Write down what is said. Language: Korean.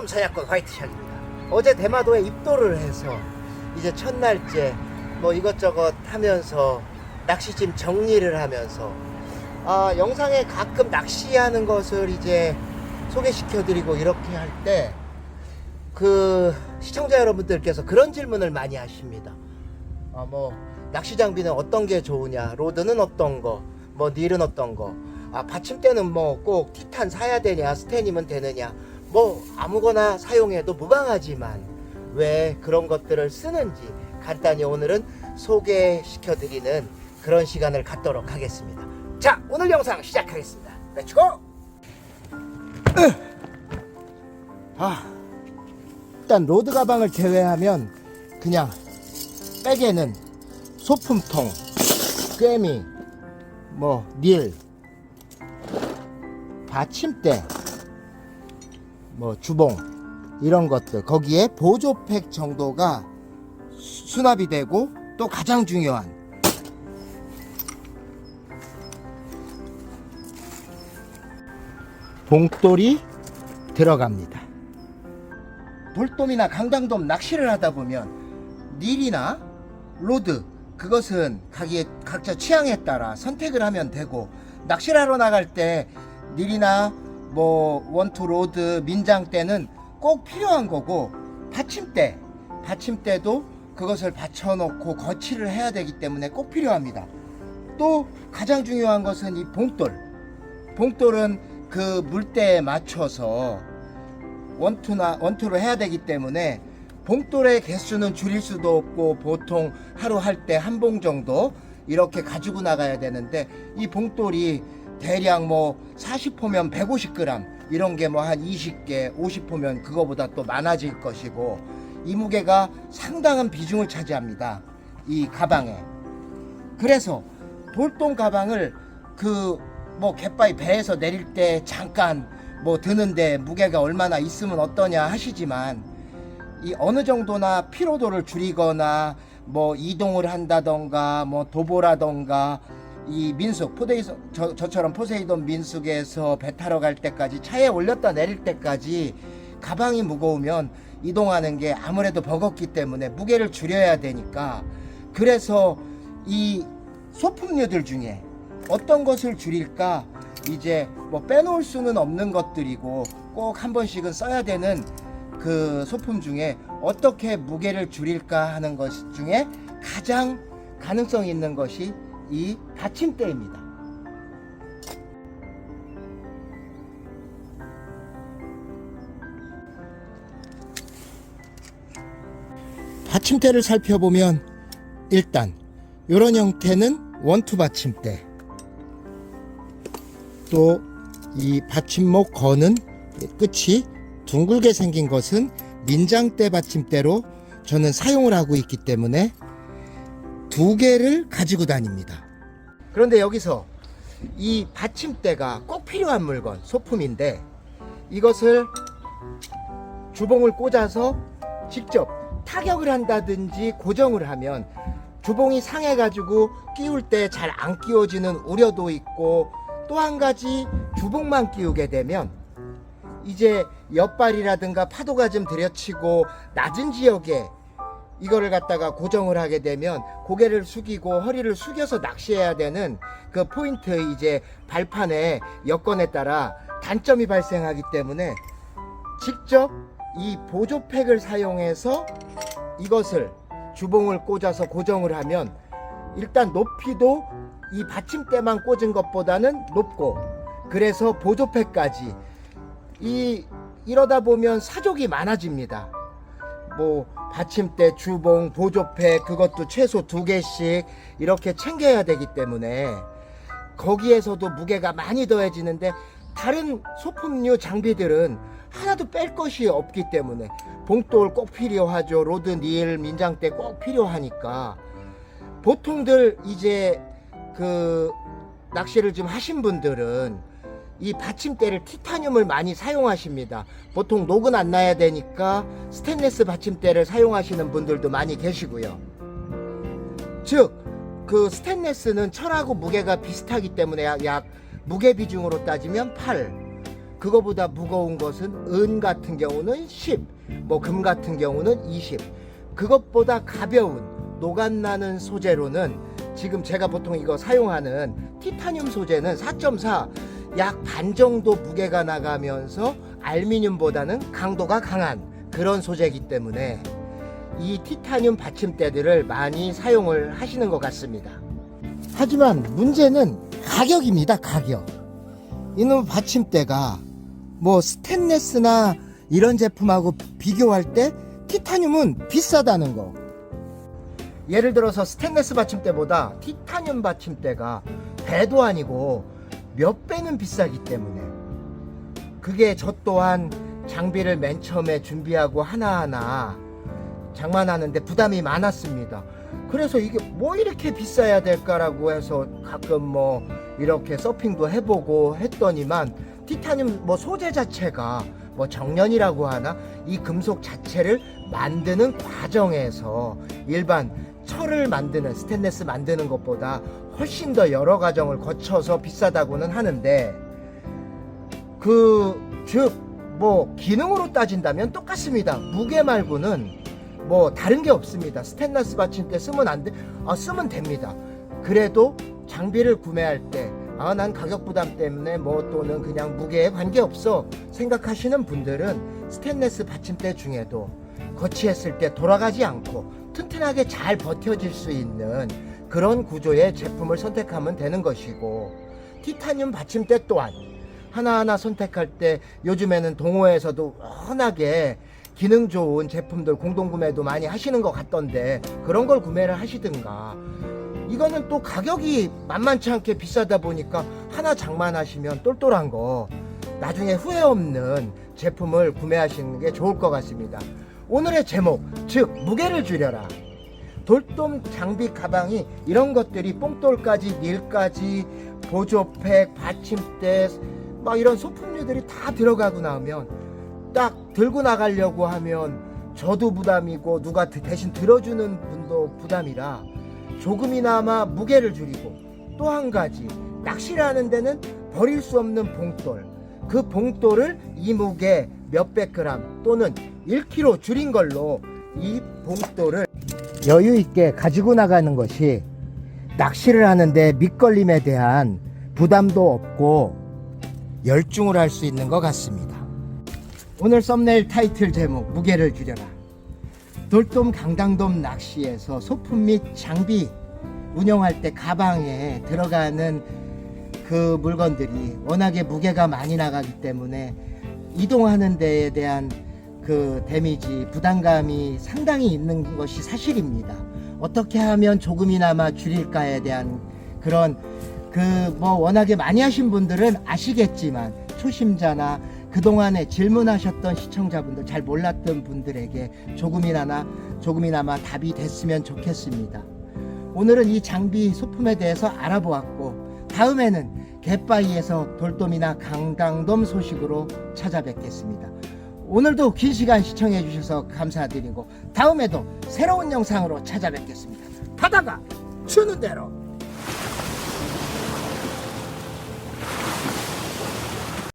안녕, 서약권 화이트샥입니다. 어제 대마도에 입도를 해서 이제 첫날째 뭐 이것저것 하면서 낚시짐 정리를 하면서 영상에 가끔 낚시하는 것을 이제 소개시켜드리고 이렇게 할 때 그 시청자 여러분들께서 그런 질문을 많이 하십니다. 뭐 낚시 장비는 어떤 게 좋으냐, 로드는 어떤 거, 뭐 닐은 어떤 거, 받침대는 뭐 꼭 티탄 사야 되냐, 스테님은 되느냐, 뭐 아무거나 사용해도 무방하지만 왜 그런 것들을 쓰는지 간단히 오늘은 소개시켜드리는 그런 시간을 갖도록 하겠습니다. 자, 오늘 영상 시작하겠습니다. 렛츠고! 일단 로드 가방을 제외하면 그냥 백에는 소품통, 꿰미, 뭐 닐, 받침대, 뭐 주봉 이런 것들, 거기에 보조팩 정도가 수납이 되고, 또 가장 중요한 봉돌이 들어갑니다. 돌돔이나 강당돔 낚시를 하다 보면 닐이나 로드, 그것은 각자 취향에 따라 선택을 하면 되고, 낚시를 하러 나갈 때 닐이나 뭐 원투 로드, 민장대는 꼭 필요한 거고, 받침대도 그것을 받쳐놓고 거치를 해야 되기 때문에 꼭 필요합니다. 또 가장 중요한 것은 이 봉돌은 그 물때에 맞춰서 원투로 해야 되기 때문에 봉돌의 개수는 줄일 수도 없고, 보통 하루 할 때 한 봉 정도 이렇게 가지고 나가야 되는데, 이 봉돌이 대략 뭐 40호면 150g, 이런 게 뭐 한 20개, 50호면 그거보다 또 많아질 것이고, 이 무게가 상당한 비중을 차지합니다, 이 가방에. 그래서 돌돔 가방을 뭐 갯바위 배에서 내릴 때 잠깐 뭐 드는데 무게가 얼마나 있으면 어떠냐 하시지만, 이 어느 정도나 피로도를 줄이거나 뭐 이동을 한다던가 뭐 도보라던가, 이 민숙 저처럼 포세이돈 민숙에서 배 타러 갈 때까지, 차에 올렸다 내릴 때까지 가방이 무거우면 이동하는 게 아무래도 버겁기 때문에 무게를 줄여야 되니까, 그래서 이 소품류들 중에 어떤 것을 줄일까, 이제 뭐 빼놓을 수는 없는 것들이고 꼭 한 번씩은 써야 되는 그 소품 중에 어떻게 무게를 줄일까 하는 것 중에 가장 가능성 있는 것이 이 받침대입니다. 받침대를 살펴보면 일단 이런 형태는 원투 받침대, 또 이 받침목 거는 끝이 둥글게 생긴 것은 민장대 받침대로 저는 사용을 하고 있기 때문에 2개를 가지고 다닙니다. 그런데 여기서 이 받침대가 꼭 필요한 물건, 소품인데, 이것을 주봉을 꽂아서 직접 타격을 한다든지 고정을 하면 주봉이 상해가지고 끼울 때 잘 안 끼워지는 우려도 있고, 또 한 가지 주봉만 끼우게 되면 이제 옆발이라든가 파도가 좀 들여치고 낮은 지역에 이거를 갖다가 고정을 하게 되면 고개를 숙이고 허리를 숙여서 낚시해야 되는 그 포인트, 이제 발판의 여건에 따라 단점이 발생하기 때문에 직접 이 보조팩을 사용해서 이것을 주봉을 꽂아서 고정을 하면 일단 높이도 이 받침대만 꽂은 것보다는 높고, 그래서 보조팩까지 이러다 보면 사족이 많아집니다. 뭐 받침대, 주봉, 보조팩, 그것도 최소 2개씩 이렇게 챙겨야 되기 때문에 거기에서도 무게가 많이 더해지는데, 다른 소품류 장비들은 하나도 뺄 것이 없기 때문에 봉돌 꼭 필요하죠. 로드, 닐, 민장대 꼭 필요하니까, 보통들 이제 그 낚시를 좀 하신 분들은 이 받침대를 티타늄을 많이 사용하십니다. 보통 녹은 안 나야 되니까 스테인리스 받침대를 사용하시는 분들도 많이 계시고요. 즉, 그 스테인리스는 철하고 무게가 비슷하기 때문에 약 무게 비중으로 따지면 8, 그거보다 무거운 것은 은 같은 경우는 10, 뭐 금 같은 경우는 20. 그것보다 가벼운 노간나는 소재로는 지금 제가 보통 이거 사용하는 티타늄 소재는 4.4, 약 반 정도 무게가 나가면서 알루미늄보다는 강도가 강한 그런 소재이기 때문에 이 티타늄 받침대들을 많이 사용을 하시는 것 같습니다. 하지만 문제는 가격입니다. 가격. 이놈 받침대가 뭐 스테인레스나 이런 제품하고 비교할 때 티타늄은 비싸다는 거. 예를 들어서 스테인레스 받침대보다 티타늄 받침대가 배도 아니고 몇 배는 비싸기 때문에 그게 저 또한 장비를 맨 처음에 준비하고 하나하나 장만하는데 부담이 많았습니다. 그래서 이게 뭐 이렇게 비싸야 될까라고 해서 가끔 뭐 이렇게 서핑도 해보고 했더니만 티타늄 뭐 소재 자체가 뭐 정련이라고 하나 이 금속 자체를 만드는 과정에서 일반 철을 만드는 스테인레스 만드는 것보다 훨씬 더 여러 과정을 거쳐서 비싸다고는 하는데 즉 뭐 기능으로 따진다면 똑같습니다. 무게 말고는 뭐 다른 게 없습니다. 스테인레스 받침대 쓰면 안 돼? 쓰면 됩니다. 그래도 장비를 구매할 때 난 가격 부담 때문에 뭐 또는 그냥 무게에 관계없어 생각하시는 분들은 스테인레스 받침대 중에도 거치했을 때 돌아가지 않고 튼튼하게 잘 버텨질 수 있는 그런 구조의 제품을 선택하면 되는 것이고, 티타늄 받침대 또한 하나하나 선택할 때 요즘에는 동호회에서도 워낙에 기능 좋은 제품들 공동구매도 많이 하시는 것 같던데 그런 걸 구매를 하시든가, 이거는 또 가격이 만만치 않게 비싸다 보니까 하나 장만하시면 똘똘한 거 나중에 후회 없는 제품을 구매하시는 게 좋을 것 같습니다. 오늘의 제목, 즉 무게를 줄여라. 돌돔 장비 가방이 이런 것들이 뽕돌까지 닐까지 보조팩, 받침대 막 이런 소품류들이 다 들어가고 나오면 딱 들고 나가려고 하면 저도 부담이고 누가 대신 들어주는 분도 부담이라 조금이나마 무게를 줄이고, 또 한 가지 낚시를 하는 데는 버릴 수 없는 봉돌, 그 봉돌을 이 무게 몇백 그램 또는 1kg 줄인 걸로 이 봉돌을 여유 있게 가지고 나가는 것이 낚시를 하는데 밑걸림에 대한 부담도 없고 열중을 할 수 있는 것 같습니다. 오늘 썸네일 타이틀 제목, 무게를 줄여라. 돌돔 강당돔 낚시에서 소품 및 장비 운영할 때 가방에 들어가는 그 물건들이 워낙에 무게가 많이 나가기 때문에 이동하는 데에 대한 그 데미지, 부담감이 상당히 있는 것이 사실입니다. 어떻게 하면 조금이나마 줄일까에 대한 그런 뭐 워낙에 많이 하신 분들은 아시겠지만 초심자나 그동안에 질문하셨던 시청자분들, 잘 몰랐던 분들에게 조금이나마 답이 됐으면 좋겠습니다. 오늘은 이 장비 소품에 대해서 알아보았고, 다음에는 갯바위에서 돌돔이나 강당돔 소식으로 찾아뵙겠습니다. 오늘도 긴 시간 시청해 주셔서 감사드리고 다음에도 새로운 영상으로 찾아뵙겠습니다. 바다가 주는 대로